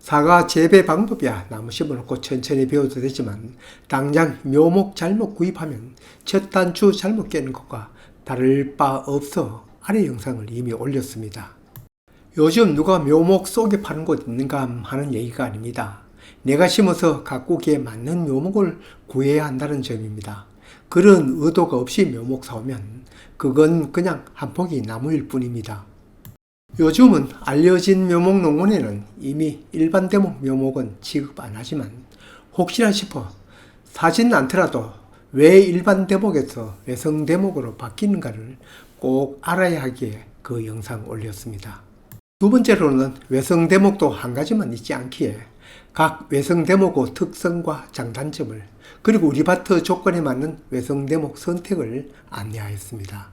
사과 재배 방법이야 나무 심어놓고 천천히 배워도 되지만 당장 묘목 잘못 구입하면 첫 단추 잘못 깨는 것과 다를 바 없어 아래 영상을 이미 올렸습니다. 요즘 누가 묘목 속에 파는 곳 있는가 하는 얘기가 아닙니다. 내가 심어서 가꾸기에 맞는 묘목을 구해야 한다는 점입니다. 그런 의도가 없이 묘목 사오면 그건 그냥 한 포기 나무일 뿐입니다. 요즘은 알려진 묘목 농원에는 이미 일반 대목 묘목은 취급 안 하지만 혹시나 싶어 사진 않더라도 왜 일반 대목에서 외성 대목으로 바뀌는가를 꼭 알아야 하기에 그 영상 올렸습니다. 두 번째로는 외성 대목도 한 가지만 있지 않기에 각 외성 대목의 특성과 장단점을 그리고 우리 밭의 조건에 맞는 외성 대목 선택을 안내하였습니다.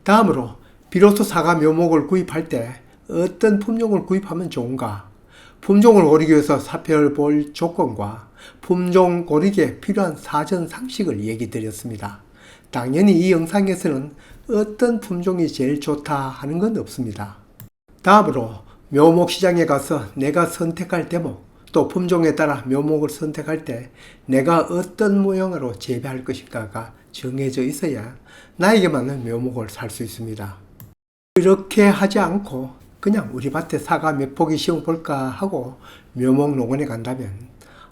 다음으로 비로소 사과 묘목을 구입할 때 어떤 품종을 구입하면 좋은가, 품종을 고르기 위해서 살펴볼 조건과 품종 고르기에 필요한 사전 상식을 얘기 드렸습니다. 당연히 이 영상에서는 어떤 품종이 제일 좋다 하는 건 없습니다. 다음으로 묘목 시장에 가서 내가 선택할 대목 또 품종에 따라 묘목을 선택할 때 내가 어떤 모형으로 재배할 것인가가 정해져 있어야 나에게 맞는 묘목을 살 수 있습니다. 이렇게 하지 않고 그냥 우리 밭에 사과 몇 포기 심어볼까 하고 묘목 농원에 간다면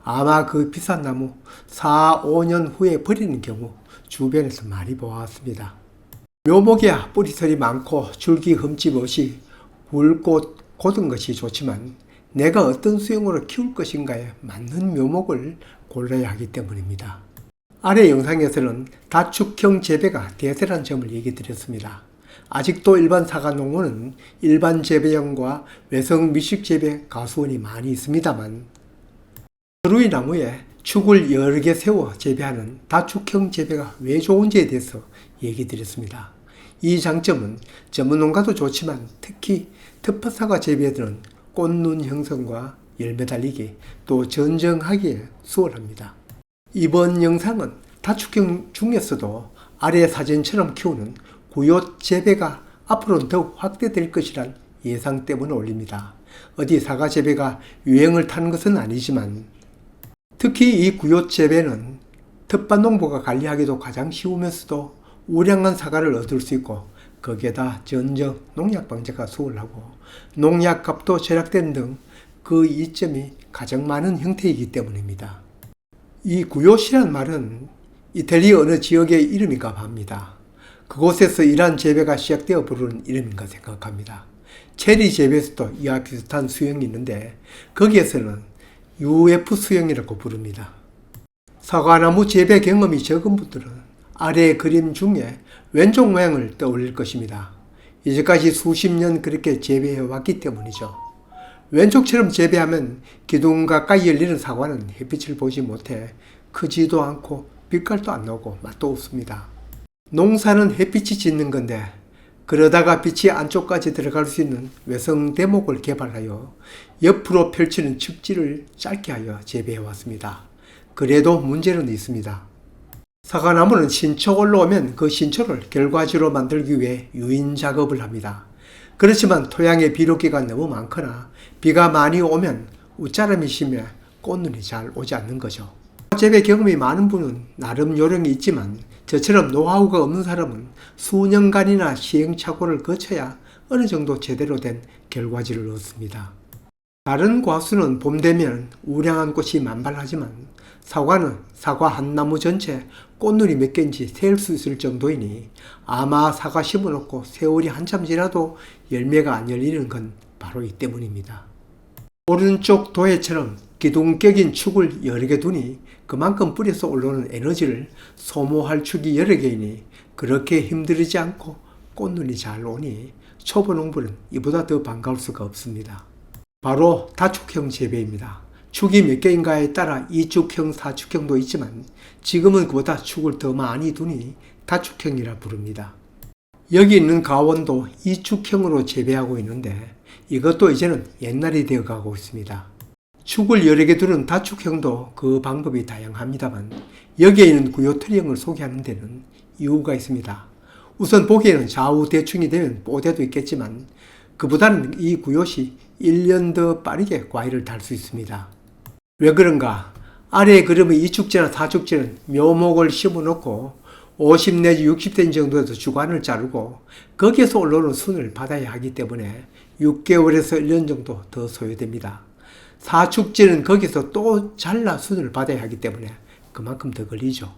아마 그 비싼 나무 4, 5년 후에 버리는 경우 주변에서 많이 보았습니다. 묘목이야 뿌리털이 많고 줄기 흠집 없이 굵고 곧은 것이 좋지만 내가 어떤 수용으로 키울 것인가에 맞는 묘목을 골라야 하기 때문입니다. 아래 영상에서는 다축형 재배가 대세라는 점을 얘기 드렸습니다. 아직도 일반 사과 농원은 일반 재배형과 외성 미식 재배 가수원이 많이 있습니다만 서루이 나무에 축을 여러 개 세워 재배하는 다축형 재배가 왜 좋은지에 대해서 얘기 드렸습니다. 이 장점은 전문농가도 좋지만 특히 특파사과 재배들은 꽃눈 형성과 열매 달리기 또 전정하기에 수월합니다. 이번 영상은 다축형 중에서도 아래 사진처럼 키우는 구요 재배가 앞으로는 더욱 확대될 것이란 예상 때문에 올립니다. 어디 사과 재배가 유행을 타는 것은 아니지만 특히 이 구요 재배는 텃밭 농부가 관리하기도 가장 쉬우면서도 우량한 사과를 얻을 수 있고 거기에다 전정 농약 방제가 수월하고 농약값도 절약되는 등 그 이점이 가장 많은 형태이기 때문입니다. 이 구요시란 말은 이탈리아 어느 지역의 이름인가 합니다. 그곳에서 이러한 재배가 시작되어 부르는 이름인가 생각합니다. 체리 재배에서도 이와 비슷한 수형이 있는데 거기에서는 UF 수형이라고 부릅니다. 사과나무 재배 경험이 적은 분들은 아래 그림 중에 왼쪽 모양을 떠올릴 것입니다. 이제까지 수십 년 그렇게 재배해 왔기 때문이죠. 왼쪽처럼 재배하면 기둥 가까이 열리는 사과는 햇빛을 보지 못해 크지도 않고 빛깔도 안 나고 맛도 없습니다. 농사는 햇빛이 짓는 건데 그러다가 빛이 안쪽까지 들어갈 수 있는 외성 대목을 개발하여 옆으로 펼치는 축지를 짧게 하여 재배해 왔습니다. 그래도 문제는 있습니다. 사과나무는 신초 올라오면 그 신초를 결과지로 만들기 위해 유인 작업을 합니다. 그렇지만 토양의 비료기가 너무 많거나 비가 많이 오면 웃자람이 심해 꽃눈이 잘 오지 않는 거죠. 재배 경험이 많은 분은 나름 요령이 있지만 저처럼 노하우가 없는 사람은 수년간이나 시행착오를 거쳐야 어느 정도 제대로 된 결과지를 얻습니다. 다른 과수는 봄 되면 우량한 꽃이 만발하지만 사과는 사과 한 나무 전체 꽃눈이 몇 개인지 셀 수 있을 정도이니 아마 사과 심어놓고 세월이 한참 지나도 열매가 안 열리는 건 바로 이 때문입니다. 오른쪽 도해처럼 기둥격인 축을 여러 개 두니 그만큼 뿌려서 올라오는 에너지를 소모할 축이 여러 개이니 그렇게 힘들지 않고 꽃눈이 잘 오니 초보 농부는 이보다 더 반가울 수가 없습니다. 바로 다축형 재배입니다. 축이 몇 개인가에 따라 2축형, 4축형도 있지만 지금은 그보다 축을 더 많이 두니 다축형이라 부릅니다. 여기 있는 가원도 2축형으로 재배하고 있는데 이것도 이제는 옛날이 되어가고 있습니다. 축을 여러 개 두는 다축형도 그 방법이 다양합니다만 여기에 있는 구요트리형을 소개하는 데는 이유가 있습니다. 우선 보기에는 좌우 대충이 되면 뽀대도 있겠지만 그보다는 이 구요시 1년 더 빠르게 과일을 달 수 있습니다. 왜 그런가? 아래에 그러면 2축제나 4축제는 묘목을 심어놓고 50 내지 60cm 정도에서 주관을 자르고 거기에서 올라오는 순을 받아야 하기 때문에 6개월에서 1년 정도 더 소요됩니다. 4축제는 거기서 또 잘라 순을 받아야 하기 때문에 그만큼 더 걸리죠.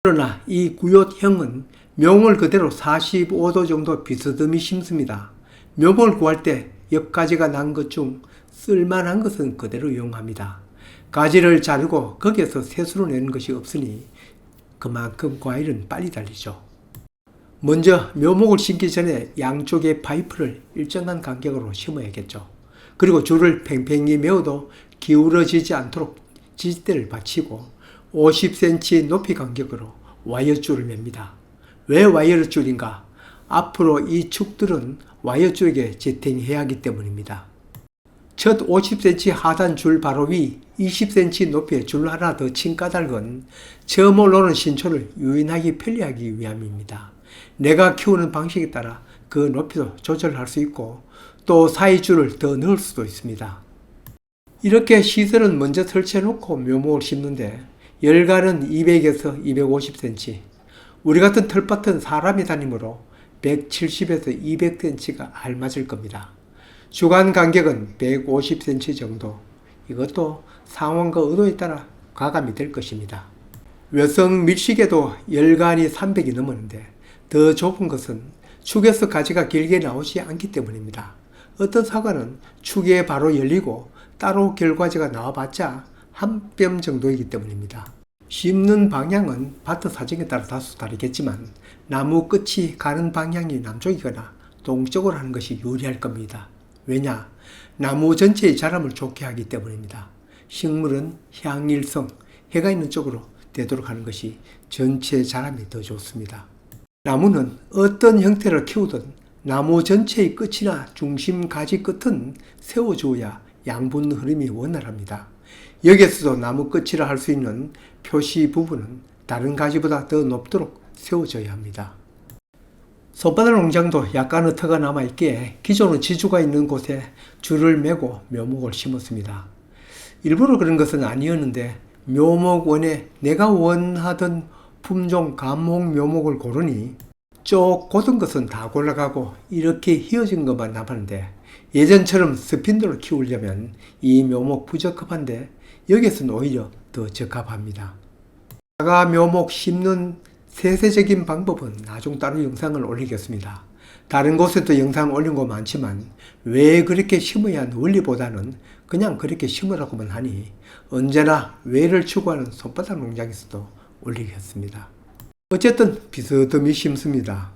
그러나 이 구요형은 묘목을 그대로 45도 정도 비스듬히 심습니다. 묘목을 구할 때 옆가지가 난 것 중 쓸만한 것은 그대로 이용합니다. 가지를 자르고 거기에서 새수로 내는 것이 없으니 그만큼 과일은 빨리 달리죠. 먼저 묘목을 심기 전에 양쪽에 파이프를 일정한 간격으로 심어야겠죠. 그리고 줄을 팽팽히 메어도 기울어지지 않도록 지지대를 받치고 50cm 높이 간격으로 와이어줄을 맵니다. 왜 와이어줄인가? 앞으로 이 축들은 와이어줄에게 지탱해야 하기 때문입니다. 첫 50cm 하단 줄 바로 위 20cm 높이의 줄 하나 더 친 까닭은 처음 올라오는 신초를 유인하기 편리하기 위함입니다. 내가 키우는 방식에 따라 그 높이도 조절할 수 있고 또 사이 줄을 더 넣을 수도 있습니다. 이렇게 시설은 먼저 설치해 놓고 묘목을 심는데 열간은 200에서 250cm, 우리 같은 털밭은 사람이 다니므로 170에서 200cm가 알맞을 겁니다. 주간 간격은 150cm 정도. 이것도 상황과 의도에 따라 가감이 될 것입니다. 외성 밀식에도 열간이 300이 넘었는데 더 좁은 것은 축에서 가지가 길게 나오지 않기 때문입니다. 어떤 사과는 축에 바로 열리고 따로 결과지가 나와봤자 한 뼘 정도이기 때문입니다. 심는 방향은 밭 사정에 따라 다소 다르겠지만 나무 끝이 가는 방향이 남쪽이거나 동쪽으로 하는 것이 유리할 겁니다. 왜냐? 나무 전체의 자람을 좋게 하기 때문입니다. 식물은 향일성, 해가 있는 쪽으로 되도록 하는 것이 전체 자람이 더 좋습니다. 나무는 어떤 형태를 키우든 나무 전체의 끝이나 중심 가지 끝은 세워주어야 양분 흐름이 원활합니다. 여기에서도 나무 끝이라 할 수 있는 표시 부분은 다른 가지보다 더 높도록 세워져야 합니다. 손바닥 농장도 약간의 터가 남아있기에 기존은 지주가 있는 곳에 줄을 매고 묘목을 심었습니다. 일부러 그런 것은 아니었는데 묘목원에 내가 원하던 품종 감홍 묘목을 고르니 쪽 곧은 것은 다 골라가고 이렇게 휘어진 것만 남았는데 예전처럼 스핀들로 키우려면 이 묘목 부적합한데 여기에서는 오히려 더 적합합니다. 사과 묘목 심는 세세적인 방법은 나중 따로 영상을 올리겠습니다. 다른 곳에도 영상 올린 거 많지만 왜 그렇게 심어야 하는 원리보다는 그냥 그렇게 심으라고만 하니 언제나 왜를 추구하는 손바닥 농장에서도 올리겠습니다. 어쨌든 비스듬히 심습니다.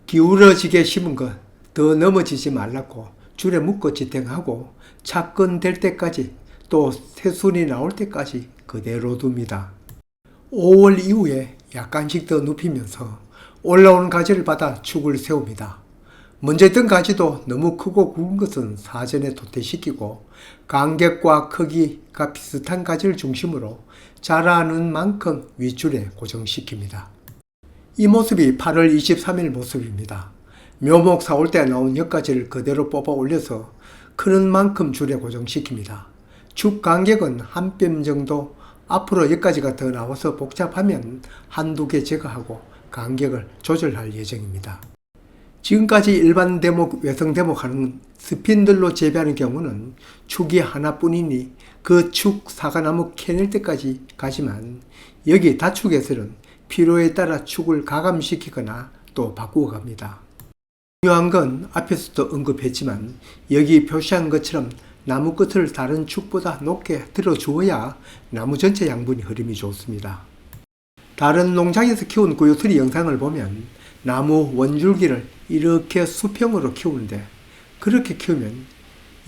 기울어지게 심은 것 더 넘어지지 말라고 줄에 묶어 지탱하고 착근될 때까지 또 새순이 나올 때까지 그대로 둡니다. 5월 이후에 약간씩 더 눕히면서 올라오는 가지를 받아 축을 세웁니다. 먼저 있던 가지도 너무 크고 굵은 것은 사전에 도태시키고 간격과 크기가 비슷한 가지를 중심으로 자라는 만큼 윗줄에 고정시킵니다. 이 모습이 8월 23일 모습입니다. 묘목 사올 때 나온 엿가지를 그대로 뽑아 올려서 크는 만큼 줄에 고정시킵니다. 축 간격은 한 뼘 정도, 앞으로 엿가지가 더 나와서 복잡하면 한두 개 제거하고 간격을 조절할 예정입니다. 지금까지 일반 대목, 외성 대목하는 스핀들로 재배하는 경우는 축이 하나뿐이니 그 축 사과나무 캐낼 때까지 가지만 여기 다축에서는 필요에 따라 축을 가감시키거나 또 바꾸어 갑니다. 중요한 건 앞에서도 언급했지만 여기 표시한 것처럼 나무 끝을 다른 축보다 높게 들어주어야 나무 전체 양분이 흐름이 좋습니다. 다른 농장에서 키운 구유트리 영상을 보면 나무 원줄기를 이렇게 수평으로 키우는데 그렇게 키우면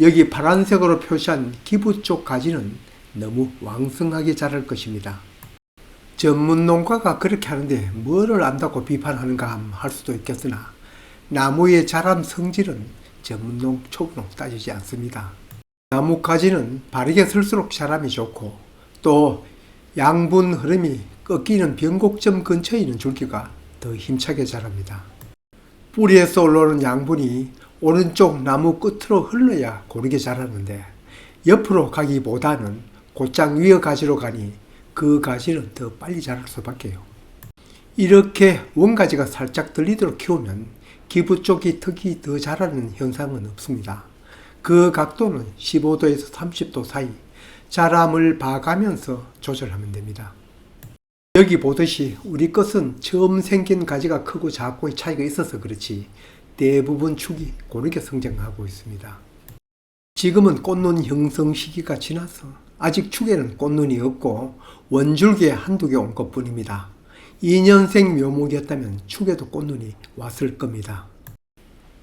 여기 파란색으로 표시한 기부 쪽 가지는 너무 왕성하게 자랄 것입니다. 전문 농가가 그렇게 하는데 뭐를 안다고 비판하는가 할 수도 있겠으나 나무의 자람 성질은 전문농 초보로 따지지 않습니다. 나무 가지는 바르게 설수록 자람이 좋고 또 양분 흐름이 꺾이는 변곡점 근처에 있는 줄기가 더 힘차게 자랍니다. 뿌리에서 올라오는 양분이 오른쪽 나무 끝으로 흘러야 고르게 자라는데 옆으로 가기보다는 곧장 위에 가지로 가니 그 가지는 더 빨리 자랄 수밖에요. 이렇게 원가지가 살짝 들리도록 키우면 기부 쪽이 턱이 더 자라는 현상은 없습니다. 그 각도는 15도에서 30도 사이 자람을 봐가면서 조절하면 됩니다. 여기 보듯이 우리 것은 처음 생긴 가지가 크고 작고의 차이가 있어서 그렇지 대부분 축이 고르게 성장하고 있습니다. 지금은 꽃눈 형성 시기가 지나서 아직 축에는 꽃눈이 없고 원줄기에 한두 개 온 것뿐입니다. 2년생 묘목이었다면 축에도 꽃눈이 왔을 겁니다.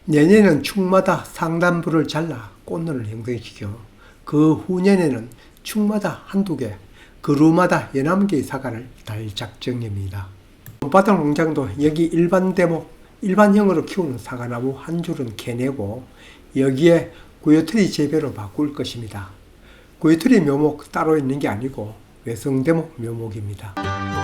내년에는 축마다 상단부를 잘라 꽃눈을 형성시켜 그 후년에는 축마다 한두 개, 그루마다 11개의 사과를 달 작정입니다. 논바닥 농장도 여기 일반 대목, 일반형으로 키우는 사과나무 한 줄은 캐내고 여기에 구요트리 재배로 바꿀 것입니다. 구요트리 묘목 따로 있는 게 아니고 외성대목 묘목입니다.